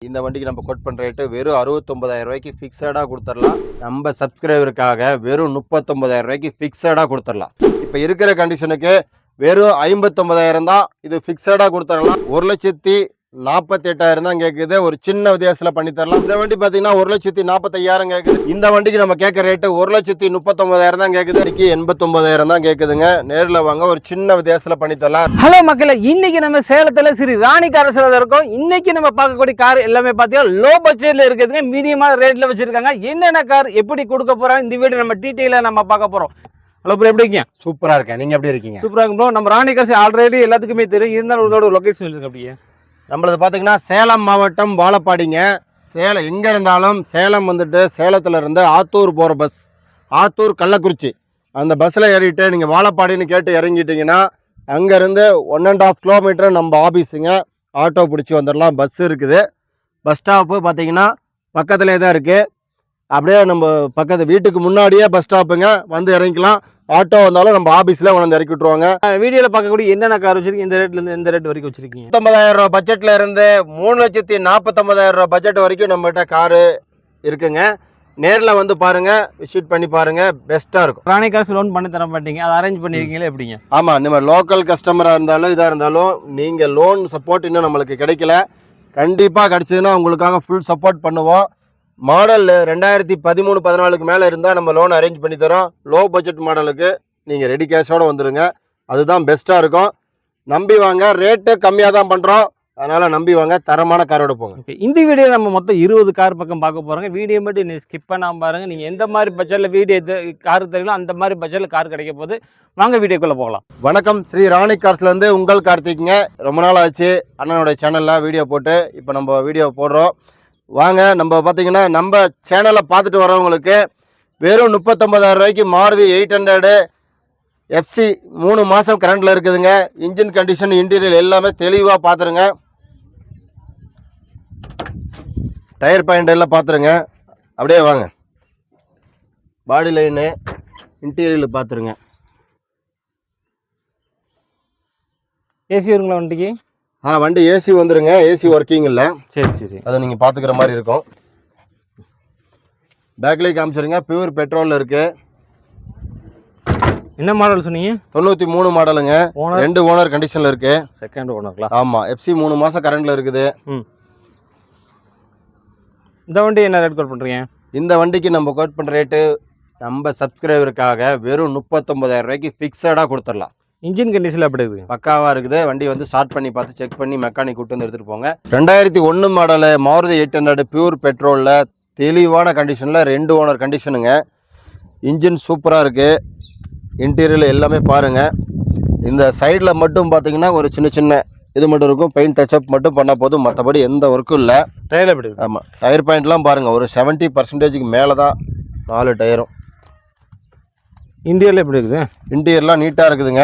இந்த வண்டிக்கு நம்ம கோட் பண்ணுற ரேட்டு வெறும் 69,000 ரூபாய்க்கு ஃபிக்ஸடாக கொடுத்துடலாம். நம்ம சப்ஸ்கிரைபருக்காக வெறும் 39,000 ரூபாய்க்கு ஃபிக்ஸடாக கொடுத்துடலாம். இப்போ இருக்கிற கண்டிஷனுக்கு வெறும் 59,000 தான் இது ஃபிக்ஸடாக கொடுத்துடலாம். 1,48,000 தான் கேட்குது. ஒரு சின்ன வித்தியாசத்தில் பண்ணி தரலாம். இந்த வண்டி பார்த்தீங்கன்னா 1,45,000 கேட்குது. இந்த வண்டிக்கு நம்ம கேட்குற ரேட்டு 1,39,000 தான் கேட்குது. 89,000 தான் கேட்குதுங்க. நேரில் வாங்க, ஒரு சின்ன வித்தியாசத்தில் பண்ணி தரலாம். ஹலோ மக்களே, இன்னைக்கு நம்ம சேலத்தில் ஸ்ரீ ராணி கார்ஸ் இருக்கோம். இன்னைக்கு நம்ம பார்க்கக்கூடிய கார் எல்லாமே பார்த்தீங்கன்னா லோ பட்ஜெட்டில் இருக்குதுங்க. மீடியமான ரேட்டில் வச்சிருக்காங்க. என்னென்ன கார் எப்படி கொடுக்க போறாங்க இந்த வீடியோ நம்ம டீட்டெயிலாக நம்ம பார்க்க போறோம். ஹலோ ப்ரோ, எப்படி இருக்கீங்க? சூப்பராக இருக்கேன். நீங்கள் எப்படி இருக்கீங்க? சூப்பராக இருக்கும் ப்ரோ. நம்ம ராணி கார்ஸ் ஆல்ரெடி எல்லாத்துக்குமே தெரியும். இருந்தாலும் உங்களோட லொகேஷன் இருக்கு அப்படியே. நம்மளது பார்த்தீங்கன்னா சேலம் மாவட்டம் வாழப்பாடிங்க. சேலம் எங்கே இருந்தாலும் சேலம் வந்துட்டு சேலத்தில் இருந்து ஆத்தூர் போகிற பஸ், ஆத்தூர் கள்ளக்குறிச்சி அந்த பஸ்ஸில் ஏறிட்டு நீங்கள் வாழப்பாடின்னு கேட்டு இறங்கிட்டிங்கன்னா அங்கேருந்து 1.5 கிலோமீட்டர் நம்ம ஆஃபீஸுங்க. ஆட்டோ பிடிச்சி வந்துடலாம். பஸ் இருக்குது. பஸ் ஸ்டாப்பு பார்த்தீங்கன்னா பக்கத்துலேயே தான் இருக்குது. அப்படியே நம்ம பக்கத்து வீட்டுக்கு முன்னாடியே பஸ் ஸ்டாப்புங்க. வந்து இறங்கிக்கலாம். ஆட்டோ வந்தாலும் நம்ம ஆஃபீஸில் வந்து இறக்கி விட்ருவாங்க. வீடியோவில் பார்க்கக்கூடிய என்னென்ன கார் வச்சிருக்கீங்க? இந்த ரேட்லேருந்து எந்த ரேட் வரைக்கும் வச்சிருக்கீங்க? 59,000 ரூபா பட்ஜெட்டில் இருந்து 3,49,000 ரூபா பட்ஜெட் வரைக்கும் நம்மகிட்ட காரு இருக்குங்க. நேரில் வந்து பாருங்கள், விசிட் பண்ணி பாருங்கள். பெஸ்ட்டாக இருக்கும். ராணி கார்ஸ் லோன் பண்ணி தர மாட்டீங்க, அதை அரேஞ்ச் பண்ணியிருக்கீங்களா எப்படிங்க? ஆமாம், நம்ம லோக்கல் கஸ்டமராக இருந்தாலும் இதாக இருந்தாலும் நீங்கள் லோன் சப்போர்ட் இன்னும் நம்மளுக்கு கிடைக்கல. கண்டிப்பாக கிடச்சிதுன்னா உங்களுக்காக ஃபுல் சப்போர்ட் பண்ணுவோம். மாடல் 2013-14 மேலே இருந்தால் நம்ம லோன் அரேஞ்ச் பண்ணி தரோம். லோ பட்ஜெட் மாடலுக்கு நீங்கள் ரெடி கேஷோடு வந்துடுங்க. அதுதான் பெஸ்ட்டாக இருக்கும். நம்பி வாங்க. ரேட்டு கம்மியாக தான் பண்ணுறோம். அதனால் நம்பி வாங்க. தரமான காரோட போங்க. இந்த வீடியோ நம்ம மொத்தம் 20 கார் பக்கம் பார்க்க போகிறோங்க. வீடியோ மட்டும் நீங்கள் ஸ்கிப் பண்ணாமல் பாருங்கள். நீங்கள் எந்த மாதிரி பட்ஜெட்டில் வீடியோ கார் தெரியல அந்த மாதிரி பட்ஜெட்டில் கார் கிடைக்க போது. வாங்க வீடியோக்குள்ளே போகலாம். வணக்கம், ஸ்ரீ ராணி கார்ஸ்லேருந்து உங்கள் கார்த்திக்ங்க. ரொம்ப நாள் ஆச்சு அண்ணனோட சேனலில் வீடியோ போட்டு. இப்போ நம்ம வீடியோ போடுறோம். வாங்க, நம்ம பார்த்தீங்கன்னா நம்ம சேனலை பார்த்துட்டு வரவங்களுக்கு வெறும் 39,000 ரூபாய்க்கு மாருதி 800 FC 3 மாதம் கரண்டில் இருக்குதுங்க. இன்ஜின் கண்டிஷன், இன்டீரியர் எல்லாமே தெளிவாக பார்த்துருங்க. டயர் பாயிண்ட் எல்லாம் பார்த்துருங்க. அப்படியே வாங்க, பாடி லைனு இன்டீரியரில் பார்த்துருங்க. ஏசி வருங்களா வண்டிக்கு? வண்டி ஏசி வந்துருங்க. ஏசி ஒர்க்கிங் இல்லை. சரி சரி, அதை நீங்கள் பார்த்துக்கிற மாதிரி இருக்கும். பேக்லேயே காமிச்சிருங்க. பியூர் பெட்ரோலில் இருக்குது. என்ன மாடல் சொன்னீங்க? 93 மாடலுங்க. 2 ஓனர் கண்டிஷனில் இருக்குது. செகண்ட் ஓனர்ங்களா? ஆமாம், FC 3 மாதம் கரண்டில் இருக்குது. இந்த வண்டி என்ன ரேட் கோட் பண்ணுறீங்க? இந்த வண்டிக்கு நம்ம கோட் பண்ணுற ரேட்டு நம்ம சப்ஸ்கிரைபருக்காக வெறும் 39,000 ரூபாய்க்கு ஃபிக்ஸடாக கொடுத்துடலாம். இன்ஜின் கண்டிஷனில் எப்படி இருக்குது? பக்காவாக இருக்குது. வண்டி வந்து ஸ்டார்ட் பண்ணி பார்த்து செக் பண்ணி மெக்கானிக் கூட்டு வந்து எடுத்துகிட்டு போங்க. 2001 மாடலு மாருதி 800 பியூர் பெட்ரோலில் தெளிவான கண்டிஷனில் 2 ஓனர் கண்டிஷனுங்க. இன்ஜின் சூப்பராக இருக்குது. இன்டீரியரில் எல்லாமே பாருங்கள். இந்த சைடில் மட்டும் பார்த்தீங்கன்னா ஒரு சின்ன சின்ன இது மட்டும் இருக்கும். பெயிண்ட் டச்சப் மட்டும் பண்ணால் போதும். மற்றபடி எந்த ஒர்க்கும் இல்லை. டயர் எப்படி? ஆமாம், டயர் பாயிண்ட்லாம் பாருங்கள். ஒரு 70% மேலே தான் 4 டயரும். இன்டீரியர் எப்படி இருக்குது? இன்டீரியர்லாம் நீட்டாக இருக்குதுங்க.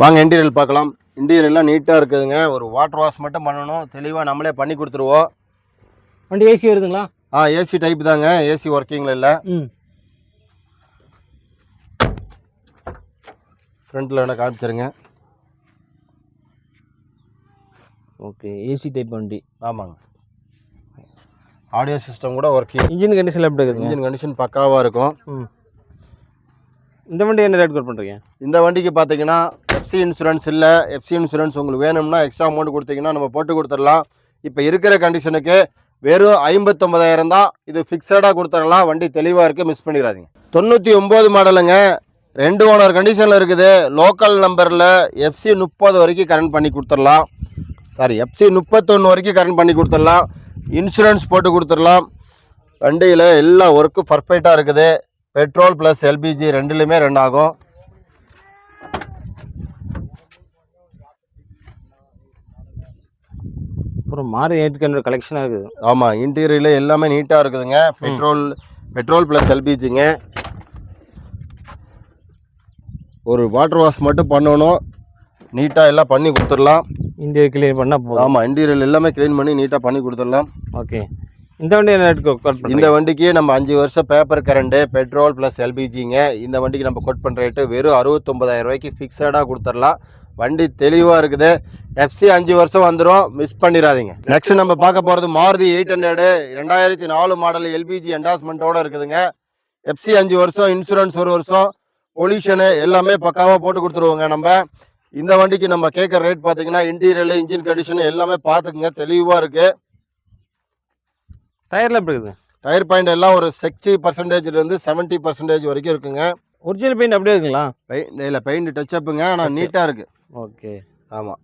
வாங்க இன்டீரியர் பார்க்கலாம். இன்டீரியர்லாம் நீட்டாக இருக்குதுங்க. ஒரு வாட்டர் வாஷ் மட்டும் பண்ணணும். தெளிவாக நம்மளே பண்ணி கொடுத்துருவோம். வண்டி ஏசி வருதுங்களா? ஏசி டைப் தாங்க. ஏசி ஒர்க்கிங்கில் இல்லை. ஃப்ரண்ட்டில் வேணால் காமிச்சிருங்க. ஓகே, ஏசி டைப் வண்டி. ஆமாங்க, ஆடியோ சிஸ்டம் கூட ஒர்க்கிங். இன்ஜின் கண்டிஷன் எப்படி இருக்குது? இன்ஜின் கண்டிஷன் பக்காவாக இருக்கும். இந்த வண்டி என்ன ரேட் கோட் பண்ணுறீங்க? இந்த வண்டிக்கு பார்த்தீங்கன்னா FC இன்சூரன்ஸ் இல்லை. FC இன்சூரன்ஸ் உங்களுக்கு வேணும்னா எக்ஸ்ட்ரா அமௌண்ட் கொடுத்தீங்கன்னா நம்ம போட்டு கொடுத்துடலாம். இப்போ இருக்கிற கண்டிஷனுக்கு வெறும் 59,000 தான் இது ஃபிக்ஸடாக கொடுத்துடலாம். வண்டி தெளிவாக இருக்குது, மிஸ் பண்ணிடாதீங்க. 99 மாடலுங்க. 2 ஓனர் கண்டிஷனில் இருக்குது. லோக்கல் நம்பரில் FC 30 வரைக்கும் கரண்ட் பண்ணி கொடுத்துடலாம். FC 31 வரைக்கும் கரண்ட் பண்ணி கொடுத்துடலாம். இன்சூரன்ஸ் போட்டு கொடுத்துடலாம். வண்டியில் எல்லா ஒர்க்கும் பர்ஃபெக்டாக இருக்குது. பெட்ரோல் ப்ளஸ் LPG ரெண்டுலேயுமே ரன் ஆகும். அப்புறம் மாறு 800 கலெக்ஷனாக இருக்குது. ஆமாம், இன்டீரியரில் எல்லாமே நீட்டாக இருக்குதுங்க. பெட்ரோல் ப்ளஸ் LPGங்க. ஒரு வாட்டர் வாஷ் மட்டும் பண்ணணும். நீட்டாக எல்லாம் பண்ணி கொடுத்துடலாம். இன்டீரியர் க்ளீன் பண்ணால் போதும். ஆமாம், இன்டீரியர் எல்லாமே க்ளீன் பண்ணி நீட்டாக பண்ணி கொடுத்துடலாம். ஓகே, இந்த வண்டி என்ன ரேட் கோட் பண்ணுறீங்க? இந்த வண்டிக்கு நம்ம 5 வருஷம் பேப்பர் கரண்ட்டு, பெட்ரோல் ப்ளஸ் LPGங்க. இந்த வண்டிக்கு நம்ம கோட் பண்ணுற ரேட்டு வெறும் 69,000 ரூபாய்க்கு ஃபிக்ஸடாக கொடுத்துடலாம். வண்டி தெளிவாக இருக்குது. எஃப்சி 5 வருஷம் வந்துடும், மிஸ் பண்ணிடாதீங்க. நெக்ஸ்ட் நம்ம பார்க்க போகிறது மாருதி 800 2004 மாடல் எல்பிஜி என்டாஸ்மெண்ட்டோட இருக்குதுங்க. எஃப்சி 5 வருஷம், இன்சூரன்ஸ் 1 வருஷம், பொல்யூஷனு எல்லாமே பக்காவாக போட்டு கொடுத்துருவோங்க. நம்ம இந்த வண்டிக்கு நம்ம கேட்குற ரேட் பார்த்தீங்கன்னா இன்டீரியர் இன்ஜின் கண்டிஷன் எல்லாமே பார்த்துக்குங்க, தெளிவாக இருக்குது. டயர்ல எப்படி இருக்குது? டயர் பாயிண்ட் எல்லாம் ஒரு 60%லேருந்து 70% வரைக்கும் இருக்குங்க. ஒரிஜினல் பெயிண்ட் அப்படியே இருக்குங்களா? இல்லை, பெயிண்ட் டச்சப்புங்க, ஆனால் நீட்டாக இருக்குது. ஓகே. ஆமாம்,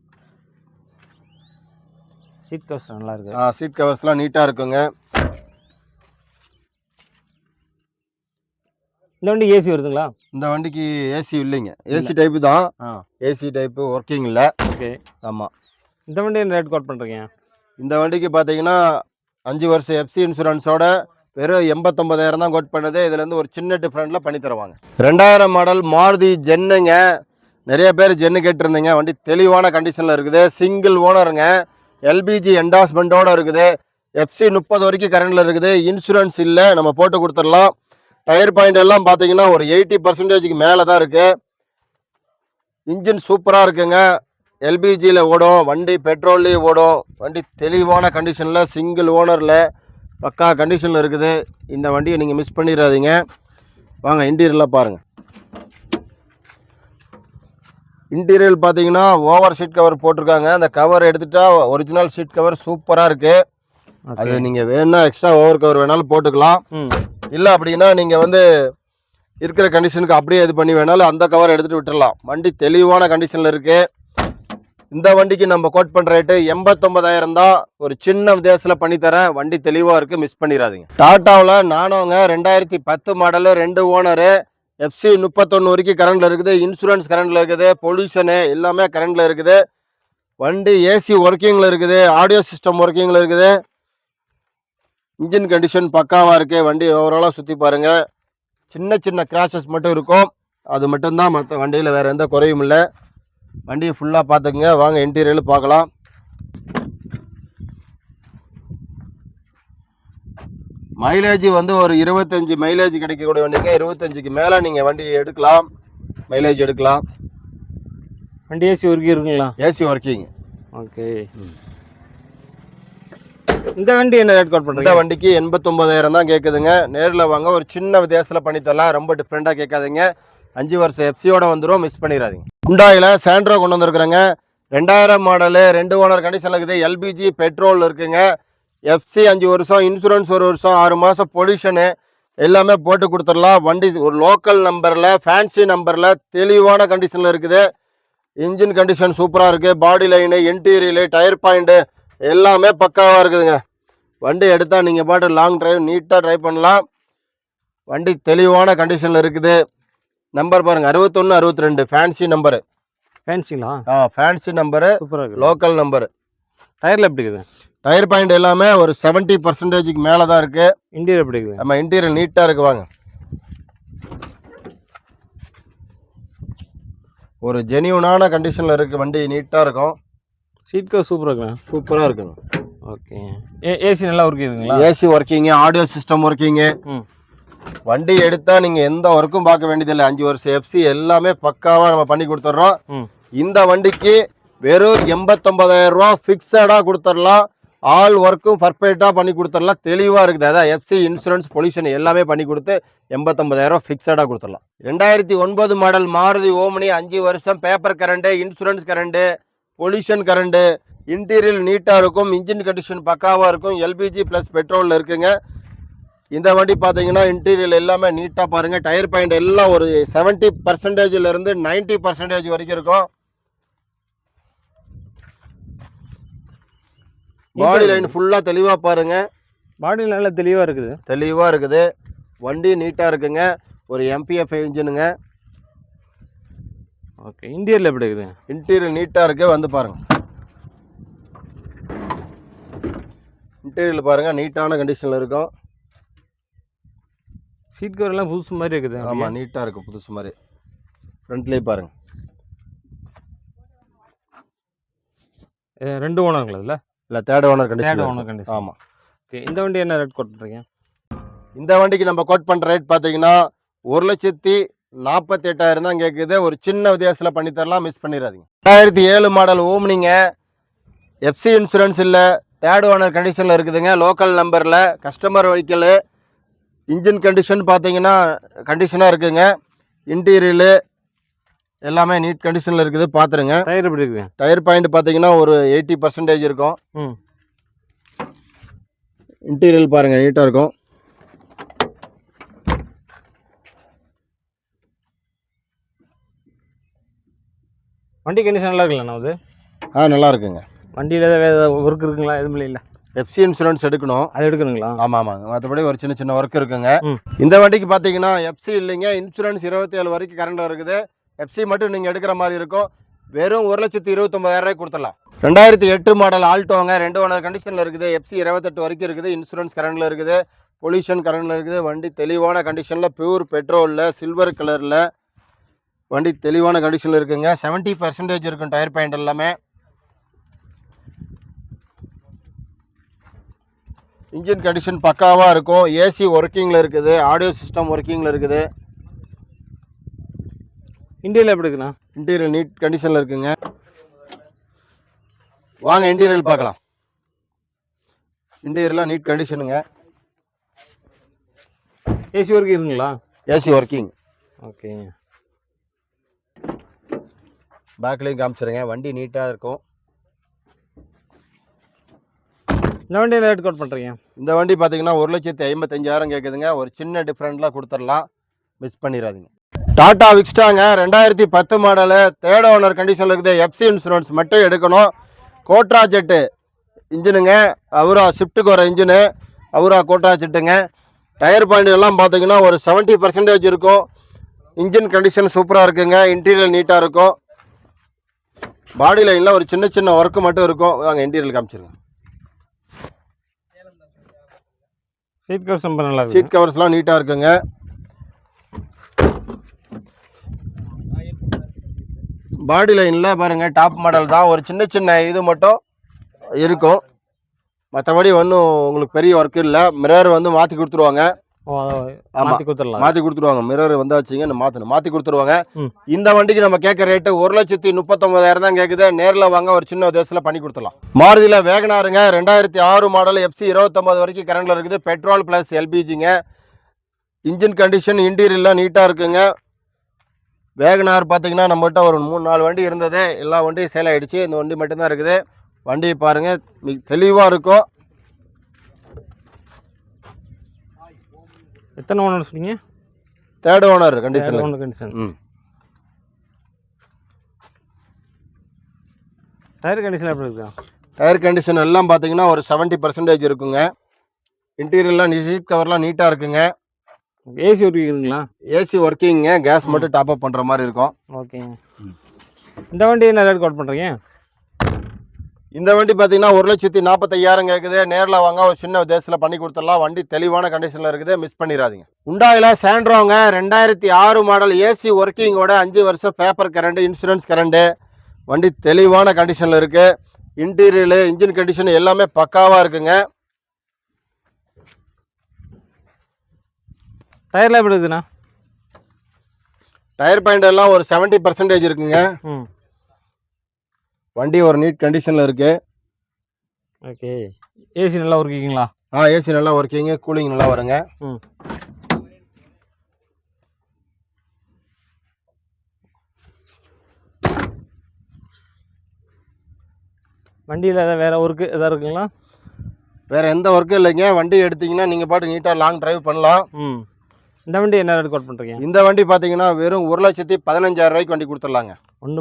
சீட் கவர்ஸ் நல்லா இருக்கு. சீட் கவர்ஸ்லாம் நீட்டாக இருக்குங்க. இந்த வண்டி ஏசி வருதுங்களா? இந்த வண்டிக்கு ஏசி இல்லைங்க, ஏசி டைப்பு தான். ஏசி டைப்பு ஒர்க்கிங் இல்லை. ஓகே. ஆமாம். இந்த வண்டி என்ன ரேட் கோட் பண்ணுறீங்க? இந்த வண்டிக்கு பார்த்தீங்கன்னா 5 வருஷம் எஃப்சி இன்சூரன்ஸோட வெறும் 89,000 தான் கோட் பண்ணுது. இதுலேருந்து ஒரு சின்ன டிஃப்ரெண்ட்டில் பண்ணி தருவாங்க. 2000 மாடல் மாருதி ஜென்னுங்க. நிறைய பேர் ஜென்னு கேட்டிருந்தீங்க. வண்டி தெளிவான கண்டிஷனில் இருக்குது. சிங்கிள் ஓனருங்க. எல்பிஜி என்டாஸ்மெண்ட்டோடு இருக்குது. எஃப்சி 30 வரைக்கும் கரண்டில் இருக்குது. இன்சூரன்ஸ் இல்லை, நம்ம போட்டு கொடுத்துடலாம். டயர் பாயிண்ட் எல்லாம் பார்த்தீங்கன்னா ஒரு 80%க்கு மேலே தான் இருக்குது. இன்ஜின் சூப்பராக இருக்குங்க. எல்பிஜியில் ஓடும் வண்டி, பெட்ரோல்லேயும் ஓடும் வண்டி. தெளிவான கண்டிஷனில் சிங்கிள் ஓனரில் பக்கா கண்டிஷனில் இருக்குது. இந்த வண்டியை நீங்கள் மிஸ் பண்ணிடாதீங்க. வாங்க இன்டீரியரில் பாருங்கள். இன்டீரியர் பார்த்தீங்கன்னா ஓவர் சீட் கவர் போட்டிருக்காங்க. அந்த கவர் எடுத்துட்டா ஒரிஜினல் சீட் கவர் சூப்பராக இருக்குது. அது நீங்கள் வேணும்னா எக்ஸ்ட்ரா ஓவர் கவர் வேணாலும் போட்டுக்கலாம். இல்லை அப்படின்னா நீங்கள் வந்து இருக்கிற கண்டிஷனுக்கு அப்படியே இது பண்ணி வேணாலும் அந்த கவர் எடுத்துகிட்டு விட்டுடலாம். வண்டி தெளிவான கண்டிஷனில் இருக்குது. இந்த வண்டிக்கு நம்ம கோட் பண்ணுற ரேட்டு 89,000 தான். ஒரு சின்ன வித்தியாசத்தில் பண்ணித்தரேன். வண்டி தெளிவாக இருக்குது, மிஸ் பண்ணிடாதீங்க. டாட்டாவில் நானோங்க 2010 மாடலு, 2 ஓனரு, எஃப்சி 31 வரைக்கும் கரண்டில் இருக்குது. இன்சூரன்ஸ் கரண்டில் இருக்குது. பொல்யூஷனு எல்லாமே கரண்டில் இருக்குது. வண்டி ஏசி ஒர்க்கிங்கில் இருக்குது. ஆடியோ சிஸ்டம் ஒர்க்கிங்கில் இருக்குது. இன்ஜின் கண்டிஷன் பக்காவாக இருக்குது. வண்டி ஓவராலாக சுற்றி பாருங்கள். சின்ன சின்ன கிராஷஸ் மட்டும் இருக்கும், அது மட்டும்தான். மற்ற வண்டியில் வேறு எந்த குறையும் இல்லை. வண்டியை ஃபுல்லாக பார்த்துக்குங்க. வாங்க இன்டீரியரில் பார்க்கலாம். மைலேஜ் வந்து ஒரு 25 மைலேஜ் கிடைக்கக்கூடிய வண்டிங்க. 25க்கு மேலே நீங்கள் வண்டி எடுக்கலாம், மைலேஜ் எடுக்கலாம். வண்டி ஏசி ஒர்க்கிங் இருக்குங்களா? AC working. ஓகே. இந்த வண்டி என்ன ரேட் கோட் பண்ணுறீங்க? இந்த வண்டிக்கு 89,000 தான் கேட்குதுங்க. நேரில் வாங்க, ஒரு சின்ன வித்தியாசத்தில் பண்ணித்தரலாம். ரொம்ப டிஃப்ரெண்ட்டாக கேட்காதீங்க. 5 வருஷம் எஃப்சியோட வந்துடும், மிஸ் பண்ணிடாதீங்க. ஹுண்டாயில் சாண்ட்ரோ கொண்டு வந்துருக்குறேங்க. 2000 மாடலு, 2 ஓனர் கண்டிஷனில் இருக்குது. எல்பிஜி பெட்ரோல் இருக்குங்க. எஃப்சி 5 வருஷம், இன்சூரன்ஸ் 1 வருஷம், 6 மாதம் பொல்யூஷனு எல்லாமே போட்டு கொடுத்துடலாம். வண்டி ஒரு லோக்கல் நம்பரில், ஃபேன்சி நம்பரில் தெளிவான கண்டிஷனில் இருக்குது. இன்ஜின் கண்டிஷன் சூப்பராக இருக்குது. பாடி லைனு, இன்டீரியரு, டயர் பாயிண்ட்டு எல்லாமே பக்காவாக இருக்குதுங்க. வண்டி எடுத்தால் நீங்கள் பாட்டு லாங் ட்ரைவ் நீட்டாக ட்ரைவ் பண்ணலாம். வண்டி தெளிவான கண்டிஷனில் இருக்குது. நம்பர் பாருங்கள், 61 62 ஃபேன்சி நம்பரு. ஃபேன்சிங்களா? ஃபேன்சி நம்பரு, சூப்பராக லோக்கல் நம்பரு. டயரில் எப்படி இருக்குது? டயர் பாயிண்ட் எல்லாமே ஒரு 70%க்கு மேலே தான் இருக்குது. இன்டீரியர் எப்படி இருக்குது? நம்ம இன்டீரியர் நீட்டாக இருக்குது. வாங்க, ஒரு ஜெனியூனான கண்டிஷனில் இருக்குது. வண்டி நீட்டாக இருக்கும். சீட் கவர் சூப்பராக இருக்குங்க. சூப்பராக இருக்குங்க. ஓகே. ஏசி நல்லா ஒர்க்கிங் இருக்குங்களா? AC working, audio system working. வண்டி எடுத்தால் நீங்கள் எந்த ஒர்க்கும் பார்க்க வேண்டியதில்லை. 5 வருஷம் எஃப்சி எல்லாமே பக்காவாக நம்ம பண்ணி கொடுத்துட்றோம். இந்த வண்டிக்கு வெறும் 89,000 ரூபா ஃபிக்ஸடாக கொடுத்துடலாம். ஆல் ஒர்க்கும் பர்ஃபெக்டாக பண்ணி கொடுத்துடலாம். தெளிவாக இருக்குது. அதான் எஃப்சி, இன்சூரன்ஸ், பொல்யூஷன் எல்லாமே பண்ணி கொடுத்து 89,000 ஃபிக்ஸடாக கொடுத்துடலாம். 2009 மாடல் மாருதி ஓமினி, 5 வருஷம் paper current, insurance current, pollution current, interior நீட்டாக இருக்கும். இன்ஜின் கண்டிஷன் பக்காவாக இருக்கும். எல்பிஜி ப்ளஸ் பெட்ரோலில் இருக்குங்க. இந்த வண்டி பார்த்தீங்கன்னா இன்டீரியர் எல்லாமே நீட்டாக பாருங்கள். டயர் பாயிண்ட் எல்லாம் ஒரு 70%லேருந்து 90% வரைக்கும் இருக்கும். பாடி லைன் ஃபுல்லாக தெளிவாக பாருங்கள். பாடி நல்லா தெளிவாக இருக்குது. தெளிவாக இருக்குது. வண்டி நீட்டாக இருக்குங்க. ஒரு எம்பிஎஃப் இன்ஜினுங்க. ஓகே. இன்டீரியரில் எப்படி இருக்குது? இன்டீரியர் நீட்டாக இருக்குது. வந்து பாருங்கள். இன்டீரியரில் பாருங்கள், நீட்டான கண்டிஷனில் இருக்கும். சீட் கவர் எல்லாம் புதுசு மாதிரி இருக்குது. ஆமாம், நீட்டாக இருக்கும், புதுசு மாதிரி. ஃப்ரண்ட்லேயே பாருங்கள். 2 ஓனருங்களா இதில்? இல்லை, third owner condition. Third owner condition. ஆமாம். ஓகே. இந்த வண்டி என்ன ரேட் கோட் பண்ணுறீங்க? இந்த வண்டிக்கு நம்ம கோட் பண்ணுற ரேட் பார்த்தீங்கன்னா 48,000 தான் கேட்குது. ஒரு சின்ன வித்தியாசத்தில் பண்ணி தரலாம், மிஸ் பண்ணிடாதீங்க. 2007 மாடல் ஓம்னிங்க, எஃப்சி இன்சூரன்ஸ் இல்லை, தேர்ட் ஓனர் கண்டிஷனில் இருக்குதுங்க. லோக்கல் நம்பரில் கஸ்டமர் வெஹிக்கிள். இன்ஜின் கண்டிஷன் பார்த்தீங்கன்னா கண்டிஷனாக இருக்குங்க. இன்டீரியரு எல்லாமே நீட் கண்டிஷனில் இருக்குது, பார்த்துருங்க. டயர் எப்படி இருக்குங்க? டயர் பாயிண்ட் பார்த்தீங்கன்னா ஒரு 80% இருக்கும். இன்டீரியல் பாருங்கள், நீட்டாக இருக்கும். வண்டி கண்டிஷன் நல்லா இருக்குல்ல? அது நல்லா இருக்குங்க. வண்டியில் வேறு ஒர்க் இருக்குங்களா? எதுவும் இல்லை. எஃப்சி இன்சூரன்ஸ் எடுக்கணும். அது எடுக்கணுங்களா? ஆமாம். மற்றபடி ஒரு சின்ன சின்ன ஒர்க் இருக்குங்க. இந்த வண்டிக்கு பார்த்தீங்கன்னா எஃப்சி இல்லைங்க, இன்சூரன்ஸ் 27 வரைக்கும் கரண்டில் இருக்குது. எஃப்சி மட்டும் நீங்கள் எடுக்கிற மாதிரி இருக்கும். வெறும் 1,29,000 கொடுத்துடலாம். 2008 மாடல் ஆல்டோங்க, 2 ஓனர் கண்டிஷனில் இருக்குது. எஃப்சி 28 வரைக்கும் இருக்குது. இன்சூரன்ஸ் கரண்டில் இருக்குது. பொல்யூஷன் கரண்டில் இருக்குது. வண்டி தெளிவான கண்டிஷனில், பியூர் பெட்ரோலில், சில்வர் கலரில் வண்டி தெளிவான கண்டிஷனில் இருக்குங்க. 70% இருக்கும் டயர் பாயிண்ட் எல்லாமே. இன்ஜின் கண்டிஷன் பக்காவாக இருக்கும். ஏசி ஒர்க்கிங்கில் இருக்குது. ஆடியோ சிஸ்டம் ஒர்க்கிங்கில் இருக்குது. இன்டீரியல் எப்படி இருக்குண்ணா? இன்டீரியல் நீட் கண்டிஷனில் இருக்குங்க. வாங்க இன்டீரியல் பார்க்கலாம். இன்டீரியர்லாம் நீட் கண்டிஷனுங்க. ஏசி ஒர்க்கிங் இருக்குங்களா? AC working. ஓகேங்க. பேக்லேயும் காமிச்சிருங்க. வண்டி நீட்டாக இருக்கும். இந்த வண்டி ரேட் கோட் பண்ணுறீங்க? இந்த வண்டி பார்த்தீங்கன்னா 1,55,000 கேட்குதுங்க. ஒரு சின்ன டிஃப்ரெண்ட்லாம் கொடுத்துடலாம், மிஸ் பண்ணிடாதீங்க. டாடா விக்ஸ்டாங்க, 2010 மாடலு, தேர்ட் ஓனர் கண்டிஷனில் இருக்குது. எஃப்சி இன்சூரன்ஸ் மட்டும் எடுக்கணும். கோட்ரா ஜெட்டு இன்ஜினுங்க, அவரா ஷிஃப்ட்டுக்கு வர இன்ஜினு, அவரா கோட்ரா ஜெட்டுங்க. டயர் பாயிண்ட் எல்லாம் பார்த்தீங்கன்னா ஒரு 70% இருக்கும். இன்ஜின் கண்டிஷன் சூப்பராக இருக்குங்க. இன்டீரியல் நீட்டாக இருக்கும். பாடி லைனில் ஒரு சின்ன சின்ன ஒர்க்கு மட்டும் இருக்கும். வாங்க இன்டீரியல் காமிச்சிருங்க. சீட் கவர்ஸ் ரொம்ப நல்லா இருக்கு. சீட் கவர்ஸ்லாம் நீட்டாக இருக்குங்க. பாடி லைனில் பாருங்கள், டாப் மாடல் தான். ஒரு சின்ன சின்ன இது மட்டும் இருக்கும். மற்றபடி ஒன்றும் உங்களுக்கு பெரிய ஒர்க் இல்லை. மிரர் வந்து மாற்றி கொடுத்துருவாங்க. மாற்றி கொடுத்துருவாங்க. மிரர் வந்தாச்சுங்க, மாற்றி கொடுத்துருவாங்க. இந்த வண்டிக்கு நம்ம கேட்குற ரேட்டு 1,39,000 தான் கேட்குது. நேரில் வாங்க, ஒரு சின்ன உதேசத்தில் பண்ணி கொடுத்துடலாம். மாருதியில் வேகனாருங்க, 2006 மாடல், எஃப்சி 29 வரைக்கும் கரண்டில் இருக்குது. பெட்ரோல் ப்ளஸ் எல்பிஜிங்க. இன்ஜின் கண்டிஷன் இன்டீரியர்லாம் நீட்டாக இருக்குங்க. வேகனார் பார்த்தீங்கன்னா நம்மகிட்ட ஒரு 3-4 வண்டி இருந்தது. எல்லா வண்டியும் சேல் ஆகிடுச்சு. இந்த வண்டி மட்டும்தான் இருக்குது. வண்டியை பாருங்கள், தெளிவாக இருக்கும். எத்தனை ஓனர் சொன்னீங்க? Third owner condition. Tyre condition எப்படி இருக்கா? டயர் கண்டிஷன் எல்லாம் பார்த்தீங்கன்னா ஒரு 70% இருக்குங்க. இன்டீரியர்லாம் சீட் கவர்லாம் நீட்டாக இருக்குங்க. ஏசி ஒர்க்கிங் இருக்குங்களா? ஏசி ஒர்க்கிங்க. கேஸ் மட்டும் டாப் அப் பண்ணுற மாதிரி இருக்கும். ஓகேங்க. இந்த வண்டி என்ன ரேட் கோட் பண்ணுறீங்க? இந்த வண்டி பார்த்தீங்கன்னா 1,45,000 கேட்குது. நேரில் வாங்க, ஒரு சின்ன வித்தியாசத்தில் பண்ணி கொடுத்துடலாம். வண்டி தெளிவான கண்டிஷனில் இருக்குது, மிஸ் பண்ணிடாதீங்க. உண்டாயில் சாண்ட்ரோங்க, 2006 மாடல், ஏசி ஒர்க்கிங்கோட, 5 வருஷம் பேப்பர் கரண்ட், இன்சூரன்ஸ் கரண்ட்டு. வண்டி தெளிவான கண்டிஷனில் இருக்குது. இன்டீரியரு, இன்ஜின் கண்டிஷன் எல்லாமே பக்காவாக இருக்குங்க. டயர்லாம் எப்படி இருக்குண்ணா? டயர் பாயிண்ட் எல்லாம் ஒரு 70% இருக்குங்க. வண்டி ஒரு நீட் கண்டிஷனில் இருக்கு. ஓகே. ஏசி நல்லா ஒர்க்கிங்களா? ஏசி நல்லா ஒர்க்கிங்க, கூலிங் நல்லா வருங்க. வண்டியில் ஏதாவது வேறு ஒர்க்கு எதாவது இருக்குங்களா? வேறு எந்த ஒர்க்கும் இல்லைங்க. வண்டி எடுத்தீங்கன்னா நீங்கள் பாட்டு நீட்டாக லாங் டிரைவ் பண்ணலாம். இந்த வண்டி என்ன ரேட் கோட் பண்ணுறீங்க? இந்த வண்டி பார்த்தீங்கன்னா வெறும் 1,15,000 வண்டி கொடுத்துடலாங்க.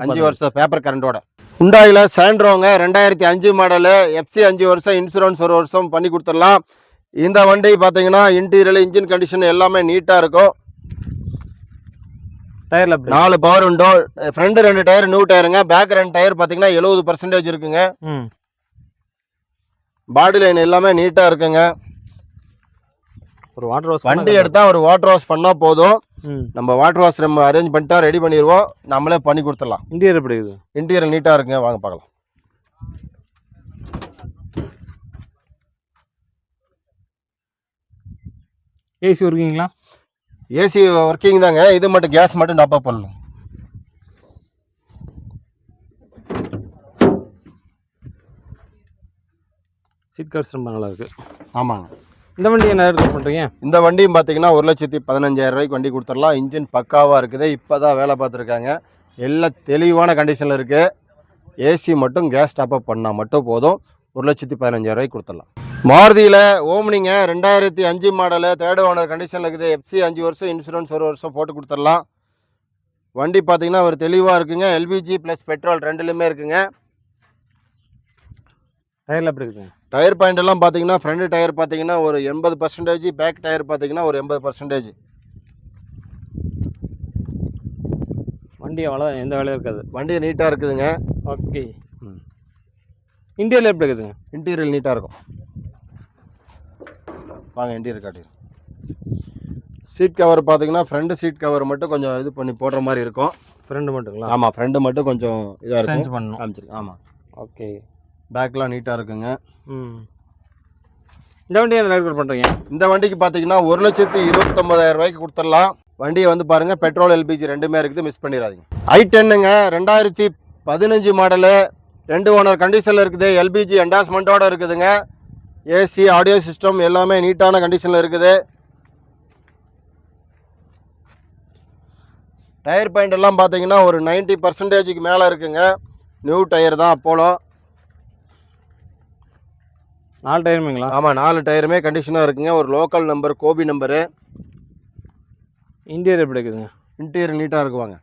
5 வருஷம் பேப்பர் கரண்டோட. உண்டாயில் சாண்ட்ரோங்க, 2005 மாடலு, எஃப்சி 5 வருஷம், இன்சூரன்ஸ் 1 வருஷம் பண்ணி கொடுத்துடலாம். இந்த வண்டி பார்த்தீங்கன்னா இன்டீரியர், இன்ஜின் கண்டிஷன் எல்லாமே நீட்டாக இருக்கும். டயரில் 4 power window, front 2 tyre new டயருங்க. பேக் 2 டயர் பார்த்தீங்கன்னா 70% இருக்குங்க. பாடி லைன் எல்லாமே நீட்டாக இருக்குங்க. ஒரு வாட்டர் வாஷ் வண்டி எடுத்தால் ஒரு வாட்டர் வாஷ் பண்ணால் போதும். நம்ம வாட்டர் வாஷ் நம்ம அரேஞ்ச் பண்ணிட்டா ரெடி பண்ணிடுவோம், நம்மளே பண்ணி கொடுத்துடலாம். இன்டீரியர் எப்படி இருக்குது? இன்டீரியர் நீட்டாக இருக்குங்க, வாங்க பார்க்கலாம். ஏசி ஒர்க்கிங்களா? ஏசி ஒர்க்கிங் தாங்க, இது மட்டும் கேஸ் மட்டும் டாப் அப் பண்ணணும். சீட் கவர்ஸ் ரொம்ப நல்லா இருக்குது. ஆமாங்க. இந்த வண்டி என்ன ரேட் பண்ணுறீங்க? இந்த வண்டியும் பார்த்தீங்கன்னா 1,15,000 வண்டி கொடுத்துடலாம். இன்ஜின் பக்காவாக இருக்குது, இப்போ தான் வேலை பார்த்துருக்காங்க, எல்லாம் தெளிவான கண்டிஷனில் இருக்குது. ஏசி மட்டும் கேஸ் டாப் அப் பண்ணால் மட்டும் போதும், 1,15,000 கொடுத்துடலாம். மாருதியில் ஓம்னிங்க 2005 மாடலு, 3rd ஓனர் கண்டிஷனில் இருக்குது. எஃப்சி 5 வருஷம், இன்சூரன்ஸ் 1 வருஷம் போட்டு கொடுத்துடலாம். வண்டி பார்த்தீங்கன்னா ஒரு தெளிவாக இருக்குங்க, எல்பிஜி ப்ளஸ் பெட்ரோல் ரெண்டுலையுமே இருக்குங்க. டயரில் எப்படி இருக்குங்க? டயர் பாயிண்ட் எல்லாம் பார்த்தீங்கன்னா ஃப்ரண்ட் டயர் பார்த்தீங்கன்னா ஒரு 80%, பேக் டயர் பார்த்தீங்கன்னா ஒரு 80%. வண்டி அவ்வளோ எந்த வேலையும் இருக்காது, வண்டி நீட்டாக இருக்குதுங்க. ஓகே. இன்டீரியர் எப்படி இருக்குதுங்க? இன்டீரியர் நீட்டாக இருக்கும். வாங்க இன்டீரியர் காட்டி. சீட் கவர் பார்த்தீங்கன்னா ஃப்ரண்ட் சீட் கவர் மட்டும் கொஞ்சம் இது பண்ணி போடுற மாதிரி இருக்கும். ஃப்ரெண்டு மட்டுங்களா? ஆமாம், ஃப்ரண்ட் மட்டும் கொஞ்சம் இதாக இருக்கும், பண்ணணும். காமிச்சிருக்கு. ஆமாம், ஓகே. பேக்லாம் நீட்டாக இருக்குங்க. இந்த வண்டி என்ன ரேட் பண்ணுறீங்க? இந்த வண்டிக்கு பார்த்தீங்கன்னா 1,29,000 கொடுத்துடலாம். வண்டியை வந்து பாருங்கள், பெட்ரோல் எல்பிஜி ரெண்டுமே இருக்குது, மிஸ் பண்ணிடாதீங்க. i10ங்க 2015 மாடலு, 2 ஓனர் கண்டிஷனில் இருக்குது, எல்பிஜி என்டாஸ்மெண்ட்டோடு இருக்குதுங்க. ஏசி ஆடியோ சிஸ்டம் எல்லாமே நீட்டான கண்டிஷனில் இருக்குது. டயர் பாயிண்ட் எல்லாம் பார்த்தீங்கன்னா ஒரு 90%க்கு மேலே இருக்குங்க. நியூ டயர் தான், அப்போலோ. 4 டயருங்களா? ஆமாம், 4 டயருமே கண்டிஷனாக இருக்குங்க. ஒரு local number, Gopi number. Interior எப்படி இருக்குதுங்க? இன்டீரியர் நீட்டாக இருக்குவாங்க.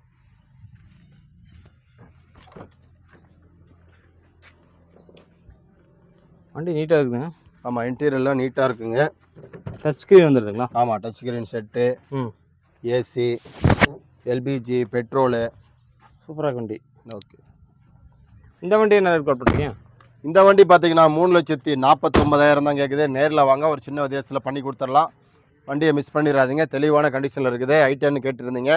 வண்டி நீட்டாக இருக்குதுங்க. ஆமாம், இன்டீரியர்லாம் நீட்டாக இருக்குங்க. டச் ஸ்க்ரீன் வந்துடுதுங்களா? ஆமாம், touch screen set, AC, LPG, petrol, சூப்பராக வண்டி. ஓகே. இந்த வண்டி என்ன ரேட் பண்ணுறீங்க? இந்த வண்டி பார்த்தீங்கன்னா 3,49,000 தான் கேட்குது. நேரில் வாங்க, ஒரு சின்ன வித்தியாசத்தில் பண்ணி கொடுத்துடலாம். வண்டியை மிஸ் பண்ணிடாதீங்க, தெளிவான கண்டிஷனில் இருக்குது. i10 கேட்டுருந்தீங்க,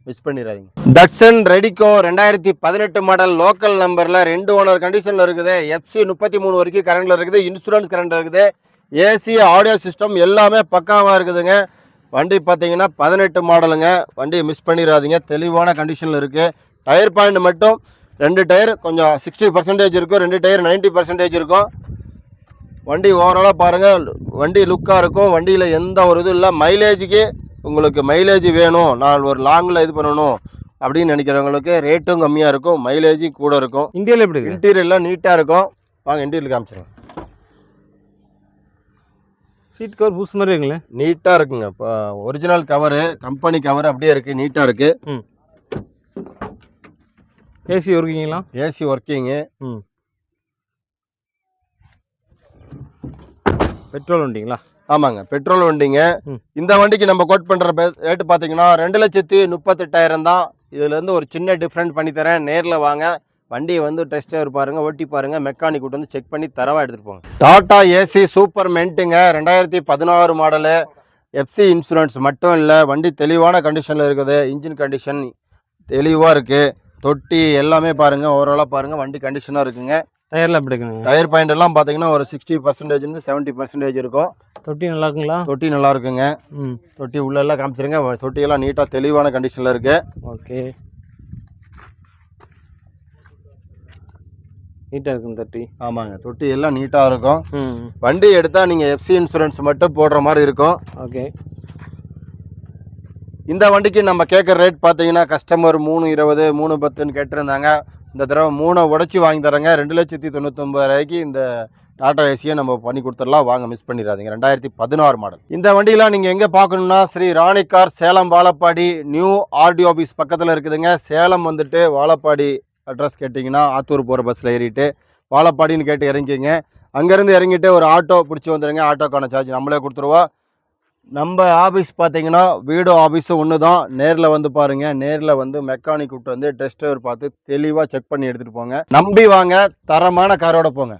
மிஸ் பண்ணிடாதீங்க. தட்சன் ரெடிகோ 2018 மாடல், லோக்கல் நம்பரில், 2 ஓனர் கண்டிஷனில் இருக்குது. எஃப்சி 33 வரைக்கும் கரண்டில் இருக்குது, இன்சூரன்ஸ் கரண்டில் இருக்குது. ஏசி ஆடியோ சிஸ்டம் எல்லாமே பக்காவாக இருக்குதுங்க. வண்டி பார்த்தீங்கன்னா 18 மாடலுங்க, வண்டியை மிஸ் பண்ணிடாதீங்க, தெளிவான கண்டிஷனில் இருக்குது. டயர் பாயிண்ட் மட்டும் 2 டயர் கொஞ்சம் 60% இருக்கும், 2 டயர் 90% இருக்கும். வண்டி ஓவராலாக பாருங்கள், வண்டி லுக்காக இருக்கும். வண்டியில் எந்த ஒரு இதுவும் இல்லை. மைலேஜுக்கு உங்களுக்கு மைலேஜ் வேணும், நான் ஒரு லாங்கில் இது பண்ணணும் அப்படின்னு நினைக்கிறவங்களுக்கு ரேட்டும் கம்மியாக இருக்கும், மைலேஜும் கூட இருக்கும். இன்டீரியர் எப்படி இருக்கு? இன்டீரியர்லாம் நீட்டாக இருக்கும். வாங்க இன்டீரியர் காமிச்சிருங்க. சீட் கவர் பூஸ் மாதிரி இருக்குங்களே, நீட்டாக இருக்குங்க. இப்போ ஒரிஜினல் கவரு, கம்பெனி கவர் அப்படியே இருக்குது, நீட்டாக இருக்குது. ஏசி ஒர்க்கிங்களா? AC working. பெட்ரோல் வண்டிங்களா? ஆமாங்க, பெட்ரோல் வண்டிங்க. இந்த வண்டிக்கு நம்ம கோட் பண்ணுற ரேட்டு பார்த்தீங்கன்னா 2,38,000 தான். இதுலேருந்து ஒரு சின்ன டிஃப்ரெண்ட் பண்ணி தரேன், நேரில் வாங்க. வண்டியை வந்து டெஸ்ட் டிரைவர் பாருங்கள், ஓட்டி பாருங்கள், மெக்கானிக் கூட்டு வந்து செக் பண்ணி தரவாக எடுத்துகிட்டு போங்க. டாடா ஏசி சூப்பர் மென்ட்டுங்க, 2016 மாடலு. எஃப்சி இன்சூரன்ஸ் மட்டும் இல்லை, வண்டி தெளிவான கண்டிஷனில் இருக்குது. இன்ஜின் கண்டிஷன் தெளிவாக இருக்குது. தொட்டி எல்லாமே பாருங்கள், ஓவராலாக பாருங்கள், வண்டி கண்டிஷனாக இருக்குங்க. டயர்லாம் எப்படி இருக்குங்க? டயர் பாயிண்ட் எல்லாம் பார்த்தீங்கன்னா ஒரு 60%, 70% இருக்கும். தொட்டி நல்லா இருக்குங்களா? தொட்டி நல்லா இருக்குங்க. தொட்டி உள்ளெல்லாம் காமிச்சிருங்க. தொட்டியெல்லாம் நீட்டாக தெளிவான கண்டிஷனில் இருக்குது. ஓகே, நீட்டாக இருக்கும் தொட்டி. ஆமாங்க, தொட்டி எல்லாம் நீட்டாக இருக்கும். வண்டி எடுத்தால் நீங்கள் எஃப்சி இன்சூரன்ஸ் மட்டும் போடுற மாதிரி இருக்கும். ஓகே. இந்த வண்டிக்கு நம்ம கேட்குற ரேட் பார்த்தீங்கன்னா கஸ்டமர் 3,20, 3,10 கேட்டிருந்தாங்க. இந்த தடவை 3 உடச்சி வாங்கி தரேங்க. 2,99,000 இந்த டாடா ஏசியை நம்ம பண்ணி கொடுத்துடலாம். வாங்க, மிஸ் பண்ணிடாதீங்க. 2016 மாடல். இந்த வண்டியெலாம் நீங்கள் எங்கே பார்க்கணுன்னா Sri Rani car, Salem Vazhapadi, new RTO office பக்கத்தில் இருக்குதுங்க. சேலம் வந்துட்டு வாழப்பாடி அட்ரஸ் கேட்டிங்கன்னா ஆத்தூர் போகிற பஸ்ஸில் ஏறிட்டு வாழப்பாடின்னு கேட்டு இறங்கிங்க. அங்கேருந்து இறங்கிட்டு ஒரு ஆட்டோ பிடிச்சி வந்துடுங்க. ஆட்டோக்கான சார்ஜ் நம்மளே கொடுத்துருவோம். நம்ம ஆஃபீஸ் பார்த்தீங்கன்னா வீடு ஆஃபீஸும் ஒன்று தான். நேரில் வந்து பாருங்கள், நேரில் வந்து மெக்கானிக் விட்டு வந்து டெஸ்ட் டிரைவர் பார்த்து தெளிவாக செக் பண்ணி எடுத்துகிட்டு போங்க. நம்பி வாங்க, தரமான காரோட போங்க.